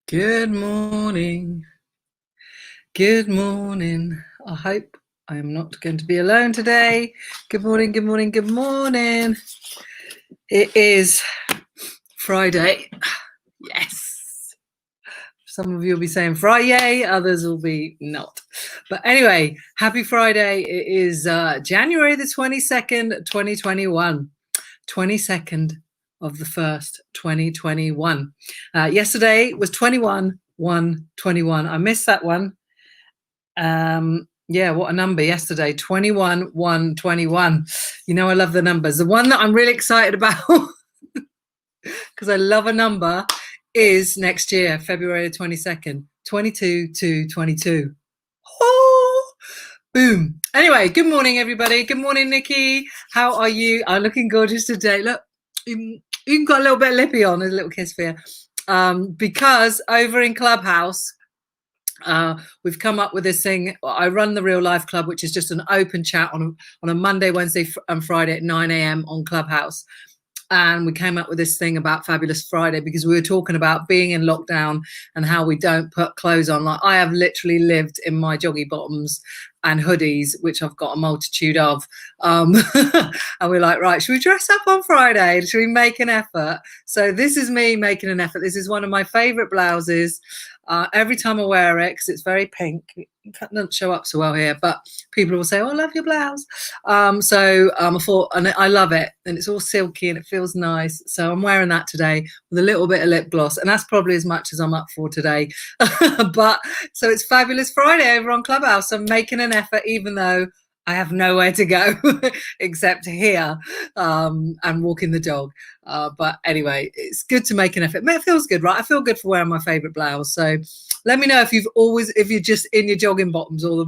Good morning. Good morning. I hope I am not going to be alone today. Good morning, good morning, good morning. It is Friday. Yes. Some of you will be saying Friday, others will be not. But anyway, happy Friday. It is January the 22nd, 2021. 22nd of the 1st, 2021. Yesterday was 21/1/21. I missed that one. Yeah, what a number yesterday, 21/1/21. You know, I love the numbers. The one that I'm really excited about, because I love a number, is next year, February 22nd, 22/2/22. Oh, boom. Anyway, good morning, everybody. Good morning, Nikki. How are you? I'm looking gorgeous today. Look, you got a little bit of lippy on, a little kiss for you. Because over in Clubhouse, we've come up with this thing. I run the Real Life Club, which is just an open chat on a Monday, Wednesday, and Friday at 9 a.m. on Clubhouse. And we came up with this thing about Fabulous Friday because we were talking about being in lockdown and how we don't put clothes on. Like, I have literally lived in my joggy bottoms and hoodies, which I've got a multitude of. And we're like, right, should we dress up on Friday? Should we make an effort? So this is me making an effort. This is one of my favorite blouses. Every time I wear it, because it's very pink, it doesn't show up so well here, but people will say, oh, I love your blouse. So I thought, and I love it, and it's all silky and it feels nice. So I'm wearing that today with a little bit of lip gloss, and that's probably as much as I'm up for today. But so it's Fabulous Friday over on Clubhouse. I'm making an effort, even though I have nowhere to go except here and walking the dog. But anyway, it's good to make an effort. It feels good, right? I feel good for wearing my favorite blouse. So let me know if you're just in your jogging bottoms all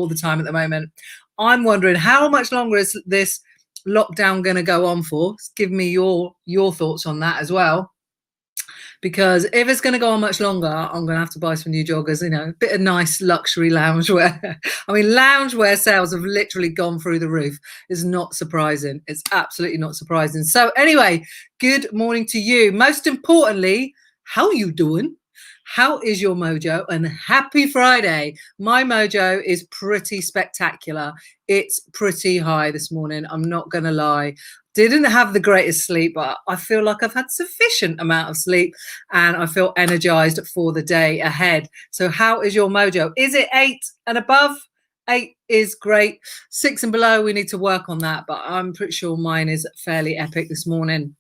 the time at the moment. I'm wondering, how much longer is this lockdown going to go on for? Give me your thoughts on that as well. Because if it's going to go on much longer, I'm going to have to buy some new joggers, a bit of nice luxury loungewear. I mean, loungewear sales have literally gone through the roof. It's not surprising. It's absolutely not surprising. So anyway, good morning to you. Most importantly, how are you doing? How is your mojo? And happy Friday. My mojo is pretty spectacular. It's pretty high this morning. I'm not going to lie. Didn't have the greatest sleep, but I feel like I've had sufficient amount of sleep and I feel energized for the day ahead. So how is your mojo? Is it 8 and above? 8 is great. 6 and below, we need to work on that, but I'm pretty sure mine is fairly epic this morning.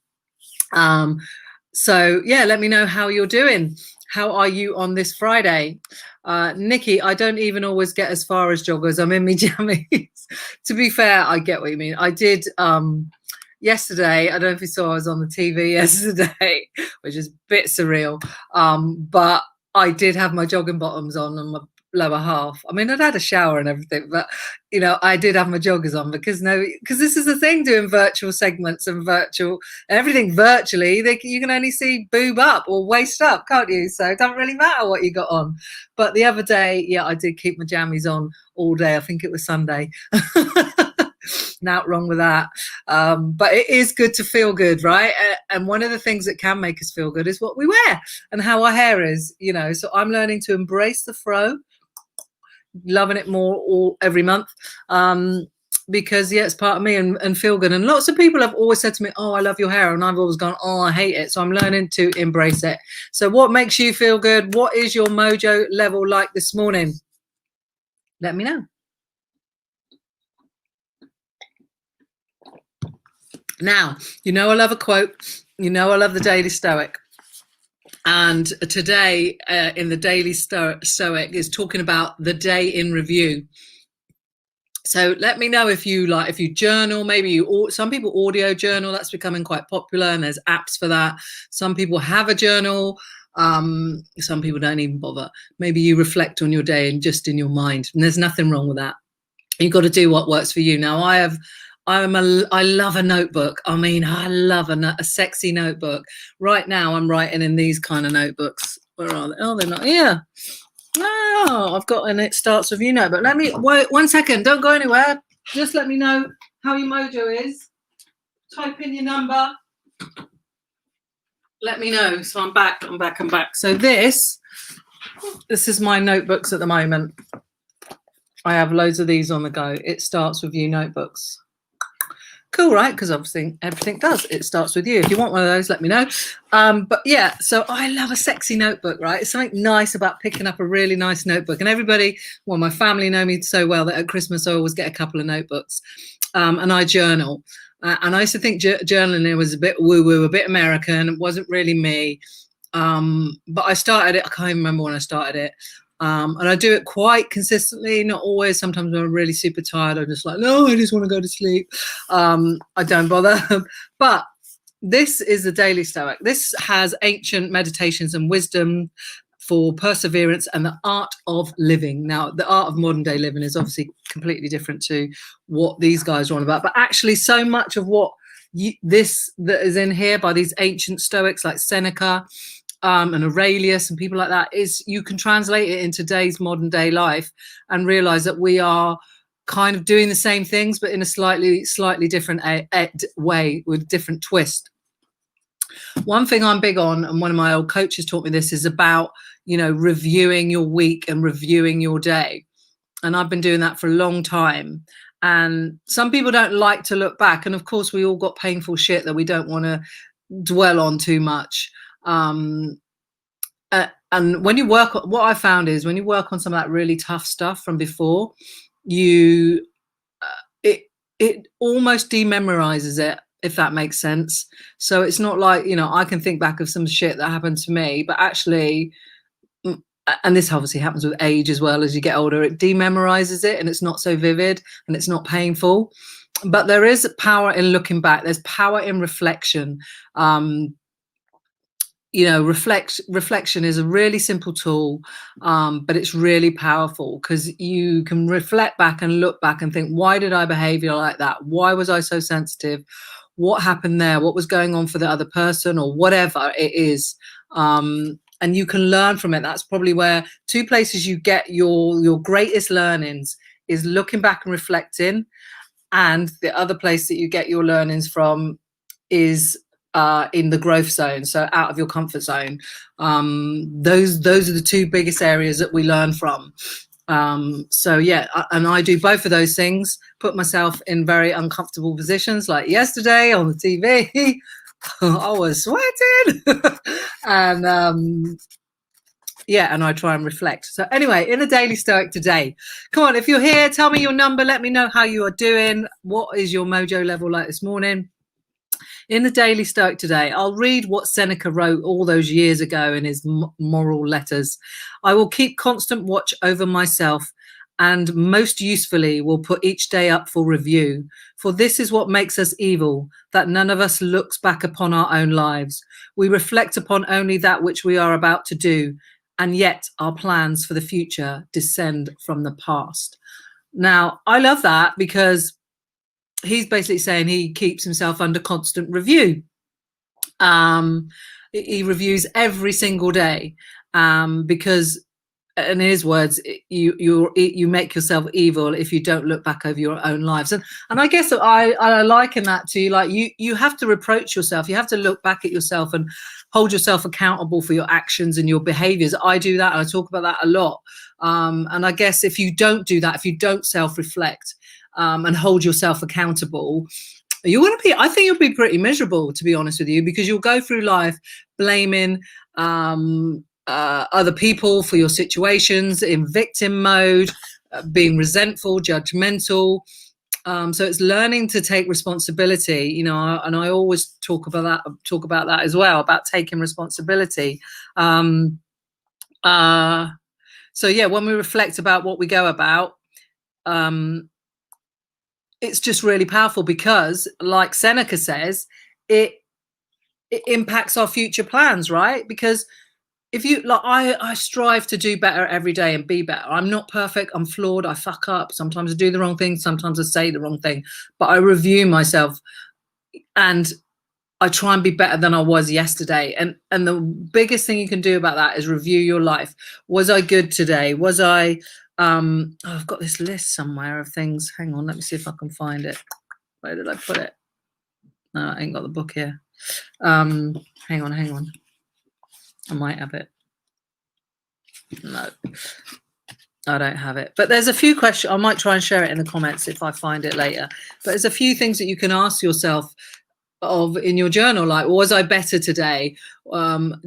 So yeah, let me know how you're doing. How are you on this Friday? Nikki, I don't even always get as far as joggers. I'm in my jammies. To be fair, I get what you mean. I did yesterday, I don't know if you saw, I was on the TV yesterday, which is a bit surreal. But I did have my jogging bottoms on and my lower half. I mean, I'd had a shower and everything, but I did have my joggers on because this is the thing, doing virtual segments and everything virtually, you can only see boob up or waist up, can't you? So it doesn't really matter what you got on. But the other day, yeah, I did keep my jammies on all day. I think it was Sunday. Not wrong with that. But it is good to feel good, right? And one of the things that can make us feel good is what we wear and how our hair is, so I'm learning to embrace the fro, loving it more every month, because yeah, it's part of me and feel good. And lots of people have always said to me, oh, I love your hair, and I've always gone, oh, I hate it. So I'm learning to embrace it. So what makes you feel good? What is your mojo level like this morning? Let me know. Now, I love a quote. I love the Daily Stoic. And today in the Daily Stoic is talking about the day in review. So let me know if you journal, maybe some people audio journal. That's becoming quite popular and there's apps for that. Some people have a journal. Some people don't even bother. Maybe you reflect on your day and just in your mind, and there's nothing wrong with that. You've got to do what works for you. Now, I love a notebook. I mean, I love a sexy notebook. Right now, I'm writing in these kind of notebooks. Where are they? Oh, they're not here. Oh, I've got, and it starts with you notebook. Let me wait 1 second. Don't go anywhere. Just let me know how your mojo is. Type in your number. let me know. So I'm back. So this is my notebooks at the moment. I have loads of these on the go. It starts with you notebooks. Cool, right? Because obviously everything does. It starts with you. If you want one of those, let me know. But yeah, so I love a sexy notebook, right? It's something nice about picking up a really nice notebook. And everybody, well, my family know me so well that at Christmas I always get a couple of notebooks. And I journal. And I used to think journaling was a bit woo-woo, a bit American. It wasn't really me. But I started it. I can't even remember when I started it. And I do it quite consistently, not always. Sometimes when I'm really super tired, I'm just like, no, I just want to go to sleep. I don't bother. But this is the Daily Stoic. This has ancient meditations and wisdom for perseverance and the art of living. Now, the art of modern day living is obviously completely different to what these guys are on about. But actually, so much of what that is in here by these ancient Stoics like Seneca, and Aurelius and people like that, is you can translate it in today's modern day life and realize that we are kind of doing the same things, but in a slightly different way with different twist. One thing I'm big on, and one of my old coaches taught me this, is about, reviewing your week and reviewing your day. And I've been doing that for a long time. And some people don't like to look back. And of course, we all got painful shit that we don't want to dwell on too much. And when you work, what I found is when you work on some of that really tough stuff from before, it almost dememorizes it, if that makes sense. So it's not like, I can think back of some shit that happened to me, but actually, and this obviously happens with age as well, as you get older, it dememorizes it and it's not so vivid and it's not painful. But there is power in looking back. There's power in reflection. Reflection is a really simple tool, but it's really powerful because you can reflect back and look back and think, why did I behave like that? Why was I so sensitive? What happened there? What was going on for the other person, or whatever it is? And you can learn from it. That's probably where two places you get your greatest learnings is looking back and reflecting. And the other place that you get your learnings from is in the growth zone, so out of your comfort zone. Those are the two biggest areas that we learn from. So yeah, and I do both of those things, put myself in very uncomfortable positions, like yesterday on the TV. I was sweating. And yeah, and I try and reflect. So anyway, in the Daily Stoic today, come on, if you're here, tell me your number, let me know how you are doing. What is your mojo level like this morning? In the Daily Stoic today, I'll read what Seneca wrote all those years ago in his moral letters. I will keep constant watch over myself, and most usefully will put each day up for review. For this is what makes us evil, that none of us looks back upon our own lives. We reflect upon only that which we are about to do, and yet our plans for the future descend from the past. Now, I love that because he's basically saying he keeps himself under constant review. He reviews every single day because, in his words, you make yourself evil if you don't look back over your own lives. And I guess I liken that to, like, you have to reproach yourself. You have to look back at yourself and hold yourself accountable for your actions and your behaviors. I do that. I talk about that a lot. And I guess if you don't do that, if you don't self-reflect and hold yourself accountable, I think you'll be pretty miserable, to be honest with you, because you'll go through life blaming other people for your situations, in victim mode, being resentful, judgmental. So it's learning to take responsibility, and I always talk about that as well, about taking responsibility. So yeah, when we reflect about what we go about, it's just really powerful because, like Seneca says, it impacts our future plans, right? Because if you, like, I strive to do better every day and be better. I'm not perfect. I'm flawed. I fuck up. Sometimes I do the wrong thing. Sometimes I say the wrong thing, but I review myself and I try and be better than I was yesterday. And the biggest thing you can do about that is review your life. Was I good today? Was I, I've got this list somewhere of things. Hang on, let me see if I can find it. Where did I put it? No, I ain't got the book here. Hang on. I might have it. No, I don't have it. But there's a few questions. I might try and share it in the comments if I find it later. But there's a few things that you can ask yourself of in your journal, like, was I better today?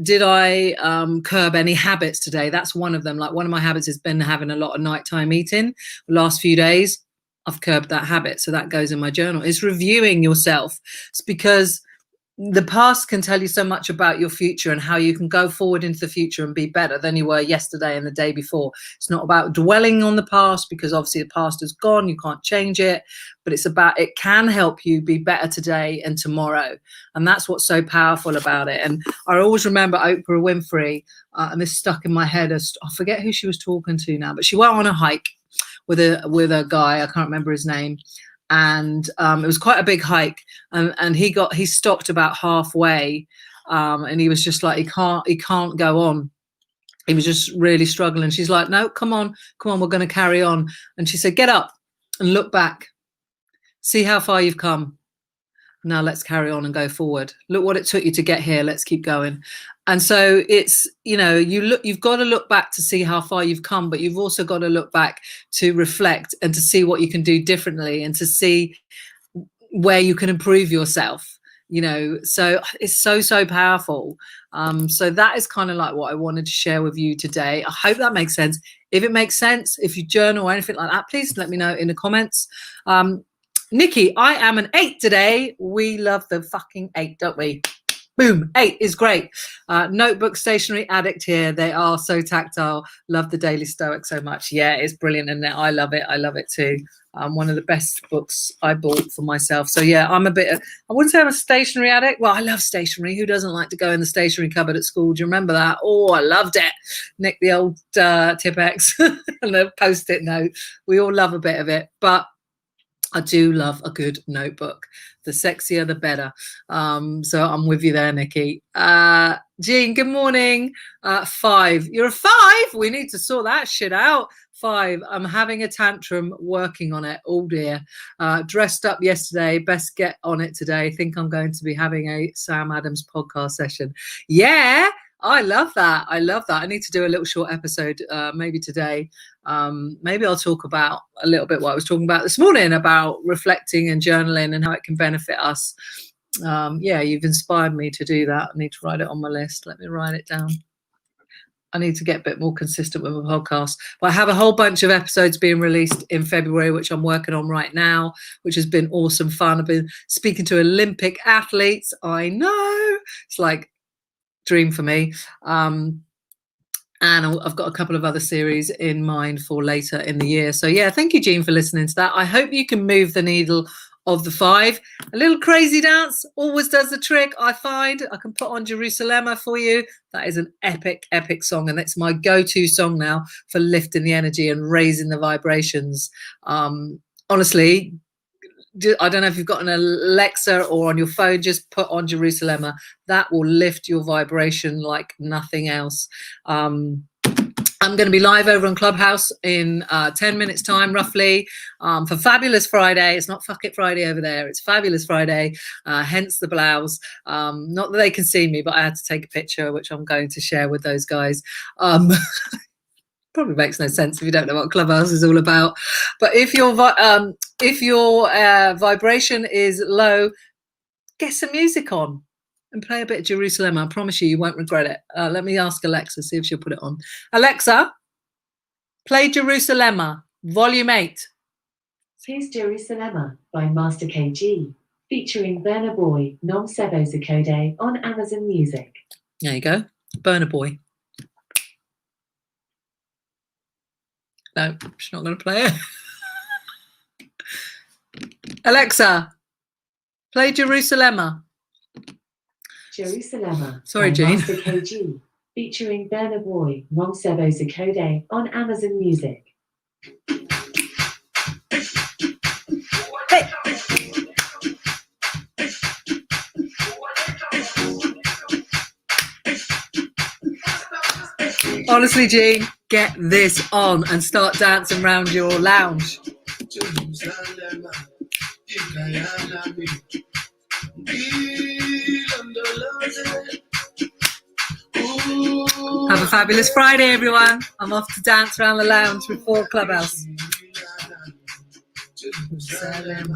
Did I curb any habits today? That's one of them. Like, one of my habits has been having a lot of nighttime eating. The last few days, I've curbed that habit. So that goes in my journal. It's reviewing yourself. It's because the past can tell you so much about your future and how you can go forward into the future and be better than you were yesterday and the day before. It's not about dwelling on the past, because obviously the past is gone, you can't change it, but it's about, it can help you be better today and tomorrow. And that's what's so powerful about it. And I always remember Oprah Winfrey, and this stuck in my head, as I forget who she was talking to now, but she went on a hike with a guy, I can't remember his name, and it was quite a big hike, and he stopped about halfway, and he was just like, he can't go on. He was just really struggling. She's like, no, come on, we're going to carry on. And she said, get up and look back, see how far you've come. Now let's carry on and go forward. Look what it took you to get here. Let's keep going. And so it's, you know, you've got to look back to see how far you've come, but you've also got to look back to reflect and to see what you can do differently and to see where you can improve yourself, you know. So it's so powerful. So that is kind of like what I wanted to share with you today. I hope that makes sense. If it makes sense, if you journal or anything like that, please let me know in the comments. Nikki, I am an 8 today. We love the fucking 8, don't we? Boom, 8 is great. Notebook Stationery Addict here. They are so tactile. Love the Daily Stoic so much. Yeah, it's brilliant, and I love it. I love it too. One of the best books I bought for myself. So yeah, I'm a bit of, I wouldn't say I'm a stationery addict. Well, I love stationery. Who doesn't like to go in the stationery cupboard at school? Do you remember that? Oh, I loved it. Nick the old Tipp-Ex and the Post-it note. We all love a bit of it, but I do love a good notebook. The sexier, the better. So I'm with you there, Nikki. Jean, good morning. 5. You're a 5? We need to sort that shit out. 5. I'm having a tantrum, working on it. Oh dear. Dressed up yesterday. Best get on it today. Think I'm going to be having a Sam Adams podcast session. Yeah. I love that. I love that. I need to do a little short episode, maybe today. Maybe I'll talk about a little bit what I was talking about this morning about reflecting and journaling and how it can benefit us. Yeah, you've inspired me to do that. I need to write it on my list. Let me write it down. I need to get a bit more consistent with my podcast. But I have a whole bunch of episodes being released in February, which I'm working on right now, which has been awesome fun. I've been speaking to Olympic athletes. I know. It's like dream for me. And I've got a couple of other series in mind for later in the year. So yeah, thank you, Jean, for listening to that. I hope you can move the needle of the 5. A little crazy dance always does the trick, I find. I can put on Jerusalem for you. That is an epic song, and it's my go-to song now for lifting the energy and raising the vibrations. Honestly, I don't know if you've got an Alexa or on your phone, just put on Jerusalem. That will lift your vibration like nothing else. I'm going to be live over on Clubhouse in 10 minutes time, roughly, for Fabulous Friday. It's not Fuck It Friday over there. It's Fabulous Friday, hence the blouse. Not that they can see me, but I had to take a picture, which I'm going to share with those guys. Probably makes no sense if you don't know what Clubhouse is all about. But if your vibration is low, get some music on and play a bit of Jerusalem. I promise you, you won't regret it. Let me ask Alexa, see if she'll put it on. Alexa, play Jerusalem, volume 8. Here's Jerusalem by Master KG, featuring Burna Boy, Non Sebo Zakode on Amazon Music. There you go, Burna Boy. No, she's not going to play it. Alexa, play Jerusalem. Jerusalem. Sorry, by Jean. Master KG, featuring Burna Boy, Non Sebo Zakode on Amazon Music. Hey. Honestly, Jean, get this on and start dancing around your lounge. Have a fabulous Friday, everyone. I'm off to dance around the lounge before Clubhouse.